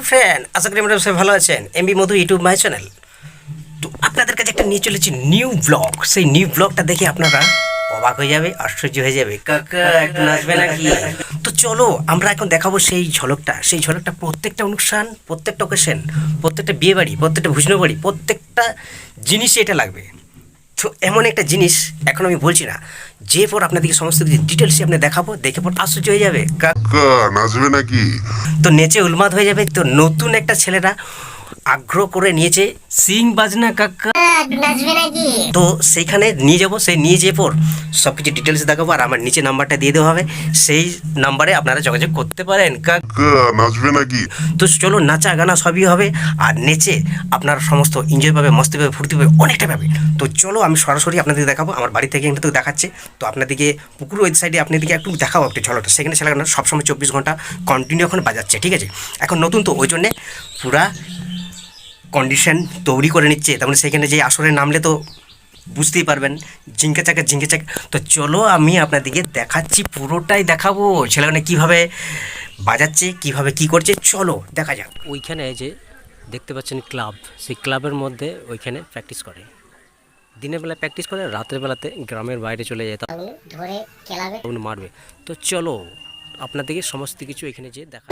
Friend, আশা করি আপনারা সবাই ভালো আছেন। MB Madhu YouTube my channel. তো আপনাদের কাছে একটা নিয়ে চলেছি নিউ ব্লগ। সেই নিউ ব্লগটা দেখে আপনারা অবাক হয়ে যাবে, আশ্চর্য হয়ে যাবে। কাকা একটু নাচবে নাকি? তো চলো আমরা এখন দেখাবো সেই ঝলকটা প্রত্যেকটা অনুষ্ঠান, প্রত্যেকটা অকেশন, প্রত্যেকটা বিয়ে বাড়ি, প্রত্যেকটা ভূষণ বাড়ি, প্রত্যেকটা জিনিসই এটা লাগবে। তো এমন একটা জিনিস এখন আমি বলছি না, যে পর আপনাদেরকে সমস্ত কিছু ডিটেলসই আপনি দেখাবো, দেখে পর আশ্চর্য হয়ে যাবে। কাকা নাচবে নাকি? তো নেচে উন্মাদ হয়ে যাবে। তো নতুন একটা ছেলেরা আগ্রহ করে নিয়েছে সিং বাজনা কাকা, তো সেইখানে নিয়ে যাবো। সেই নিয়ে যেয়ে পর সব কিছু ডিটেলস দেখাবো, আর আমার নিচে নাম্বারটা দিয়ে দেওয়া হবে, সেই নাম্বারে আপনারা যোগাযোগ করতে পারেন। কাকা নাচবে নাকি? তো চলো, নাচা গানা সবই হবে, আর নেচে আপনারা সমস্ত এনজয় পাবে, মস্তি পাবে, ফুর্তি পাবে, অনেকটা পাবে। তো চলো আমি সরাসরি আপনাদের দেখাবো, আমার বাড়ি থেকে কিন্তু দেখাচ্ছে। তো আপনাদেরকে পুকুর ওই সাইডে আপনাদেরকে একটু দেখাবো একটু ঝলকটা। সেখানে ছেলেগানা সবসময় 24 ঘন্টা কন্টিনিউ এখন বাজাচ্ছে, ঠিক আছে? এখন নতুন তো ওই জন্যে পুরা কন্ডিশন তৈরি করে নিচ্ছে। তার মানে সেখানে যে আসরে নামলে তো বুঝতেই পারবেন, ঝিঙ্কে চাকা। তো চলো আমি আপনাদেরকে দেখাচ্ছি, পুরোটাই দেখাবো ছেলেগুলো কীভাবে বাজাচ্ছে, কীভাবে কী করছে, চলো দেখা যাক। ওইখানে যে দেখতে পাচ্ছেন ক্লাব, সেই ক্লাবের মধ্যে ওইখানে প্র্যাকটিস করে। দিনের বেলা প্র্যাকটিস করে, রাতের বেলাতে গ্রামের বাইরে চলে যেত ধরে খেলাবে, মারবে। তো চলো আপনাদেরকে সমস্ত কিছু এখানে যে দেখা।